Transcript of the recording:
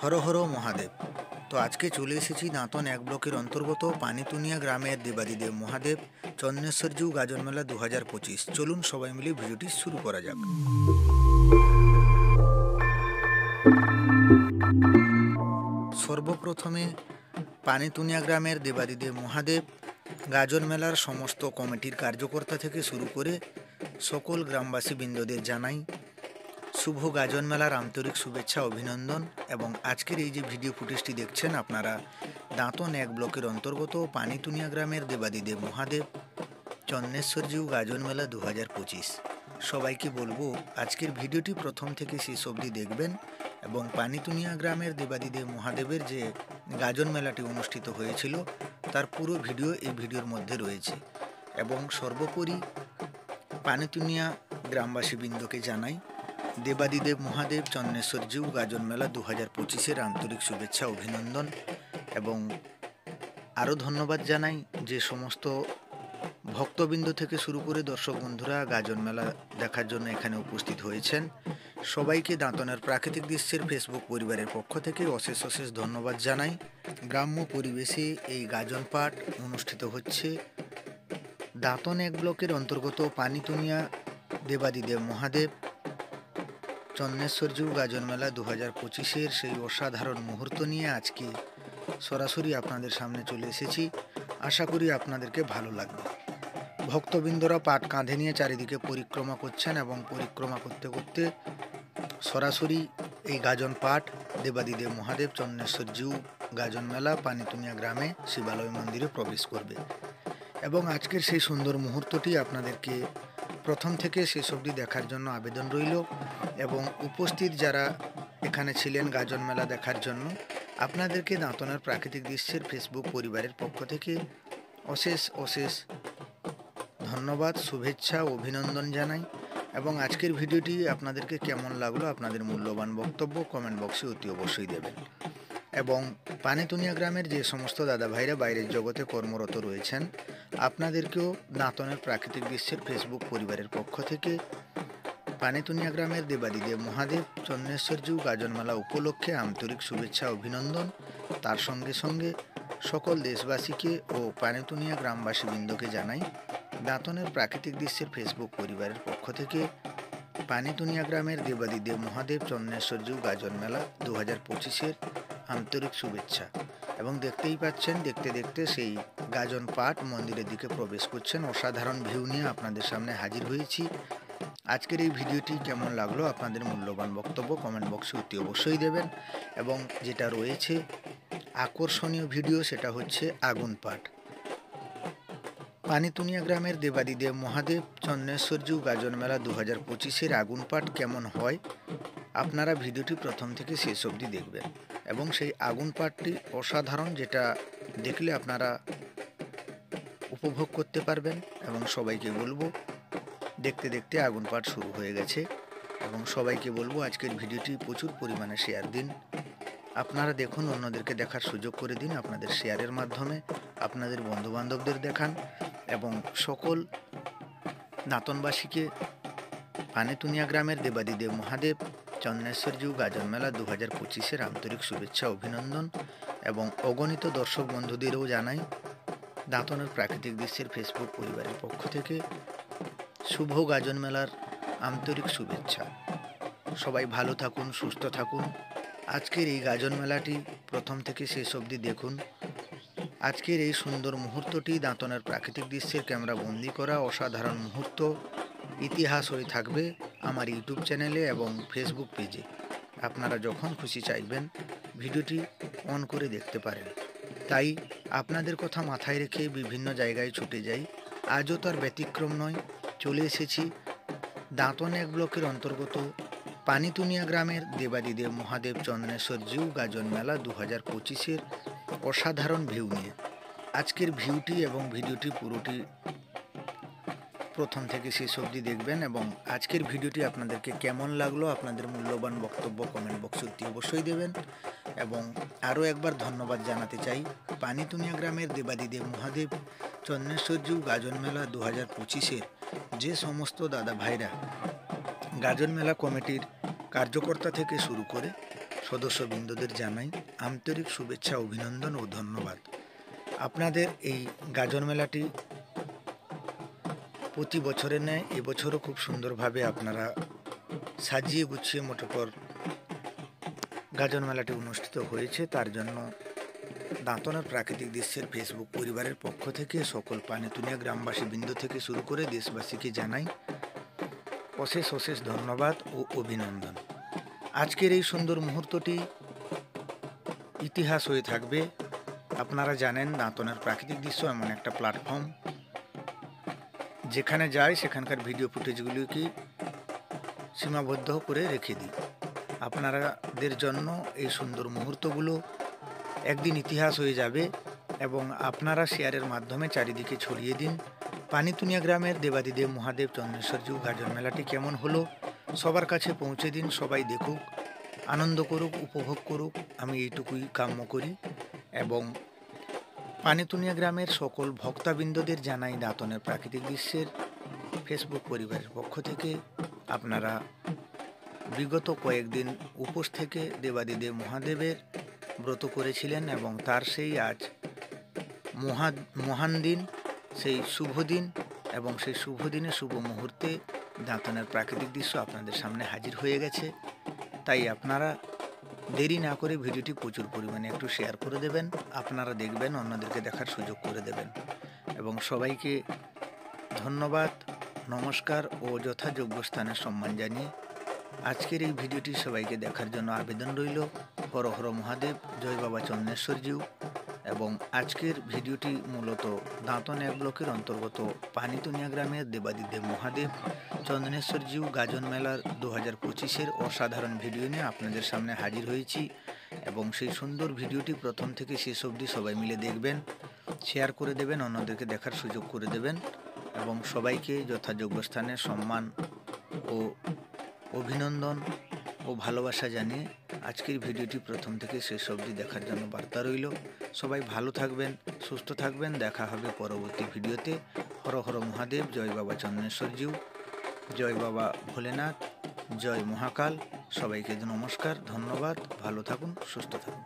হর হর মহাদেব। তো আজকে চলে এসেছি দাঁতন এক ব্লকের অন্তর্গত পানিতুনিয়া গ্রামের দেবাদিদেব মহাদেব চন্দ্রেশ্বরজু গাজন মেলা 2025। চলুন সবাই মিলে ভিডিওটি শুরু করা যাক। সর্বপ্রথমে পানিতুনিয়া গ্রামের দেবাদিদেব মহাদেব গাজন মেলার সমস্ত কমিটির কার্যকর্তা থেকে শুরু করে সকল গ্রামবাসী বৃন্দদের জানাই শুভ গাজন মেলার আন্তরিক শুভেচ্ছা অভিনন্দন। এবং আজকের এই যে ভিডিও ফুটেজটি দেখছেন আপনারা দাঁতন এক ব্লকের অন্তর্গত পানিতুনিয়া গ্রামের দেবাদিদেব মহাদেব চন্দ্রেশ্বরজিউ গাজন মেলা 2025। সবাইকে বলবো আজকের ভিডিওটি প্রথম থেকে শেষ অবধি দেখবেন এবং পানিতুনিয়া গ্রামের দেবাদিদেব মহাদেবের যে গাজন মেলাটি অনুষ্ঠিত হয়েছিল তার পুরো ভিডিও এই ভিডিওর মধ্যে রয়েছে। এবং সর্বোপরি পানিতুনিয়া গ্রামবাসীবৃন্দকে জানাই দেবাদিদেব মহাদেব চন্দ্রেশ্বরজিউ গাজন মেলা 2025-এর আন্তরিক শুভেচ্ছা অভিনন্দন। এবং আরও ধন্যবাদ জানাই যে সমস্ত ভক্তবৃন্দ থেকে শুরু করে দর্শক বন্ধুরা গাজন মেলা দেখার জন্য এখানে উপস্থিত হয়েছেন। সবাইকে দাঁতনের প্রাকৃতিক দৃশ্যের ফেসবুক পরিবারের পক্ষ থেকে অশেষ অশেষ ধন্যবাদ জানাই। গ্রাম্য পরিবেশে এই গাজন পাঠ অনুষ্ঠিত হচ্ছে দাঁতন এক ব্লকের অন্তর্গত পানিতুনিয়া দেবাদিদেব মহাদেব চন্দ্রেশ্বরজিউ গাজন মেলা 2025-এর সেই অসাধারণ মুহূর্ত নিয়ে আজকে সরাসরি আপনাদের সামনে চলে এসেছি। আশা করি আপনাদেরকে ভালো লাগবে। ভক্তবৃন্দরা পাট কাঁধে নিয়ে চারিদিকে পরিক্রমা করছেন এবং পরিক্রমা করতে করতে সরাসরি এই গাজন পাঠ দেবাদিদেব মহাদেব চন্দ্রেশ্বরজিউ গাজন মেলা পানিতুনিয়া গ্রামে শিবালয় মন্দিরে প্রবেশ করবে। এবং আজকের সেই সুন্দর মুহূর্তটি আপনাদেরকে প্রথম থেকে শেষ অবধি দেখার জন্য আবেদন রইল। এবং উপস্থিত যারা এখানে ছিলেন গাজন মেলা দেখার জন্য আপনাদেরকে দাঁতনের প্রাকৃতিক দৃশ্যের ফেসবুক পরিবারের পক্ষ থেকে অশেষ অশেষ ধন্যবাদ, শুভেচ্ছা, অভিনন্দন জানাই। এবং আজকের ভিডিওটি আপনাদেরকে কেমন লাগলো আপনাদের মূল্যবান বক্তব্য কমেন্ট বক্সে অতি অবশ্যই দেবেন। এবং পানিতুনিয়া গ্রামের যে সমস্ত দাদা ভাইরা বাইরের জগতে কর্মরত রয়েছেন আপনাদেরকেও দাঁতনের প্রাকৃতিক দৃশ্যের ফেসবুক পরিবারের পক্ষ থেকে পানিতুনিয়া গ্রামের দেবাদিদেব মহাদেব চন্দ্রেশ্বরজিউ গাজন মেলা উপলক্ষে আন্তরিক শুভেচ্ছা অভিনন্দন। তার সঙ্গে সঙ্গে সকল দেশবাসীকে ও পানিতুনিয়া গ্রামবাসীবৃন্দকে জানাই দাঁতনের প্রাকৃতিক দৃশ্যের ফেসবুক পরিবারের পক্ষ থেকে পানিতুনিয়া গ্রামের দেবাদিদেব মহাদেব চন্দ্রেশ্বরজিউ গাজন মেলা 2025-এর আন্তরিক শুভেচ্ছা। এবং দেখতেই পাচ্ছেন দেখতে দেখতে সেই গাজন পাঠ মন্দিরের দিকে প্রবেশ করছেন। অসাধারণ ভিউ নিয়ে আপনাদের সামনে হাজির হয়েছি। আজকের এই ভিডিওটি কেমন লাগলো আপনাদের মূল্যবান বক্তব্য কমেন্ট বক্সে অতি অবশ্যই দেবেন। এবং যেটা রয়েছে আকর্ষণীয় ভিডিও সেটা হচ্ছে আগুন পাঠ পানিতুনিয়া গ্রামের দেবাদিদেব মহাদেব চন্দ্রেশ্বরজিউ গাজন মেলা 2025-এর আগুন পাঠ কেমন হয় আপনারা ভিডিওটি প্রথম থেকে শেষ অবধি দেখবেন। এবং সেই আগুন পাঠটি অসাধারণ, যেটা দেখলে আপনারা উপভোগ করতে পারবেন। এবং সবাইকে বলবো দেখতে দেখতে আগুন পাঠ শুরু হয়ে গেছে। এবং সবাইকে বলবো আজকের ভিডিওটি প্রচুর পরিমাণে শেয়ার দিন। আপনারা দেখুন, অন্যদেরকে দেখার সুযোগ করে দিন। আপনাদের শেয়ারের মাধ্যমে আপনাদের বন্ধুবান্ধবদের দেখান এবং সকল দাঁতনবাসীকে পানিতুনিয়া গ্রামের দেবাদিদেব মহাদেব চন্দ্রেশ্বরজিউ গাজন মেলা 2025-এর আন্তরিক শুভেচ্ছা অভিনন্দন। এবং অগণিত দর্শক বন্ধুদেরও জানাই দাঁতনের প্রাকৃতিক দৃশ্যের ফেসবুক পরিবারের পক্ষ থেকে শুভ গাজন মেলার আন্তরিক শুভেচ্ছা। সবাই ভালো থাকুন, সুস্থ থাকুন। আজকের এই গাজন মেলাটি প্রথম থেকে শেষ অবধি দেখুন। আজকের এই সুন্দর মুহূর্তটি দাঁতনের প্রাকৃতিক দৃশ্যের ক্যামেরা বন্দি করা অসাধারণ মুহূর্ত ইতিহাস হয়ে থাকবে আমার ইউটিউব চ্যানেলে এবং ফেসবুক পেজে। আপনারা যখন খুশি চাইবেন ভিডিওটি অন করে দেখতে পারেন। তাই আপনাদের কথা মাথায় রেখে বিভিন্ন জায়গায় ছুটে যাই। আজও তার ব্যতিক্রম নয়, চলে এসেছি দাঁতন এক ব্লকের অন্তর্গত পানিতুনিয়া গ্রামের দেবাদিদেব মহাদেব চন্দ্রেশ্বরজিউ গাজন মেলা 2025-এর অসাধারণ ভিউ নিয়ে। আজকের ভিউটি এবং ভিডিওটি পুরোটি প্রথম থেকে শেষ অবধি দেখবেন। এবং আজকের ভিডিওটি আপনাদেরকে কেমন লাগলো আপনাদের মূল্যবান বক্তব্য কমেন্ট বক্সে অতি অবশ্যই দেবেন। এবং আরও একবার ধন্যবাদ জানাতে চাই পানিতুনিয়া গ্রামের দেবাদিদেব মহাদেব চন্দ্রেশ্বরজিউ গাজন মেলা 2025-এর যে সমস্ত দাদা ভাইরা গাজন মেলা কমিটির কার্যকর্তা থেকে শুরু করে সদস্যবৃন্দদের জানাই আন্তরিক শুভেচ্ছা, অভিনন্দন ও ধন্যবাদ। আপনাদের এই গাজন মেলাটি প্রতি বছরের ন্যায় এবছরও খুব সুন্দরভাবে আপনারা সাজিয়ে গুছিয়ে মোটকর গাজন মেলাটি অনুষ্ঠিত হয়েছে। তার জন্য দাঁতনের প্রাকৃতিক দৃশ্যের ফেসবুক পরিবারের পক্ষ থেকে সকল পানিতুনিয়া গ্রামবাসী বৃন্দ থেকে শুরু করে দেশবাসীকে জানাই অশেষ অশেষ ধন্যবাদ ও অভিনন্দন। আজকের এই সুন্দর মুহূর্তটি ইতিহাস হয়ে থাকবে। আপনারা জানেন দাঁতনের প্রাকৃতিক দৃশ্য এমন একটা প্ল্যাটফর্ম, যেখানে যায় সেখানকার ভিডিও ফুটেজগুলিকে সীমাবদ্ধ করে রেখে দিই। আপনাদের জন্য এই সুন্দর মুহূর্তগুলো একদিন ইতিহাস হয়ে যাবে এবং আপনারা শেয়ারের মাধ্যমে চারিদিকে ছড়িয়ে দিন। পানিতুনিয়া গ্রামের দেবাদিদেব মহাদেব চন্দ্রেশ্বরজিউ গাজন মেলাটি কেমন হলো সবার কাছে পৌঁছে দিন। সবাই দেখুক, আনন্দ করুক, উপভোগ করুক, আমি এইটুকুই কাম্য করি। এবং পানিতুনিয়া গ্রামের সকল ভক্তবৃন্দদের জানাই দাঁতনের প্রাকৃতিক দৃশ্যের ফেসবুক পরিবারের পক্ষ থেকে আপনারা বিগত কয়েকদিন উপোস থেকে দেবাদিদেব মহাদেবের ব্রত করেছিলেন এবং তার সেই আজ মহান দিন, সেই শুভ দিন এবং সেই শুভ দিনে শুভ মুহূর্তে দাঁতনের প্রাকৃতিক দৃশ্য আপনাদের সামনে হাজির হয়ে গেছে। তাই আপনারা দেরি না করে ভিডিওটি প্রচুর পরিমাণে একটু শেয়ার করে দেবেন। আপনারা দেখবেন, অন্যদেরকে দেখার সুযোগ করে দেবেন। এবং সবাইকে ধন্যবাদ, নমস্কার ও যথাযোগ্য স্থানে সম্মান জানিয়ে আজকের এই ভিডিওটি সবাইকে দেখার জন্য আবেদন রইল। হর হর মহাদেব, জয় বাবা চন্দ্রেশ্বরজিউ। এবং আজকের ভিডিওটি মূলত দাঁতন এক ব্লকের অন্তর্গত পানিতুনিয়া গ্রামের দেবাদিদেব মহাদেব চন্দনেশ্বরজিউ গাজন মেলার 2025-এর অসাধারণ ভিডিও নিয়ে আপনাদের সামনে হাজির হয়েছি। এবং সেই সুন্দর ভিডিওটি প্রথম থেকে শেষ অবধি সবাই মিলে দেখবেন, শেয়ার করে দেবেন, অন্যদেরকে দেখার সুযোগ করে দেবেন এবং সবাইকে যথাযোগ্য স্থানে সম্মান ও অভিনন্দন ও ভালোবাসা জানিয়ে আজকের ভিডিওটি প্রথম থেকে শেষ অবধি দেখার জন্য বার্তা রইল। সবাই ভালো থাকবেন, সুস্থ থাকবেন, দেখা হবে পরবর্তী ভিডিওতে। হর হর মহাদেব, জয় বাবা চন্দ্রেশ্বরজিউ, জয় বাবা ভোলেনাথ, জয় মহাকাল। সবাইকে নমস্কার, ধন্যবাদ, ভালো থাকুন, সুস্থ থাকুন।